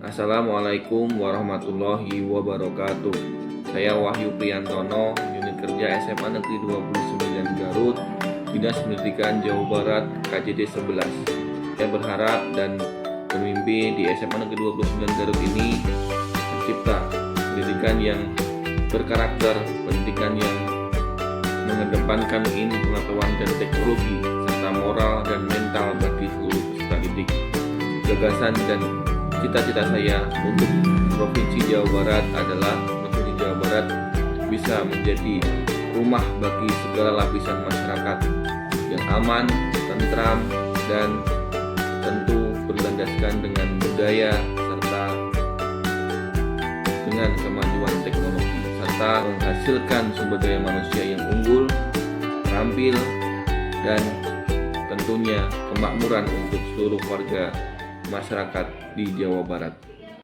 Assalamualaikum warahmatullahi wabarakatuh. Saya Wahyu Priyantono, unit kerja SMA Negeri 29 Garut, Dinas Pendidikan Jawa Barat, KJD 11. Saya berharap dan bermimpi di SMA Negeri 29 Garut ini tercipta pendidikan yang berkarakter, pendidikan yang mengedepankan ilmu pengetahuan dan teknologi, serta moral dan mental bagi seluruh peserta didik. Gagasan dan cita-cita saya untuk Provinsi Jawa Barat adalah Provinsi Jawa Barat bisa menjadi rumah bagi segala lapisan masyarakat yang aman, tentram, dan tentu berlandaskan dengan budaya serta dengan kemajuan teknologi, serta menghasilkan sumber daya manusia yang unggul, terampil, dan tentunya kemakmuran untuk seluruh warga masyarakat di Jawa Barat.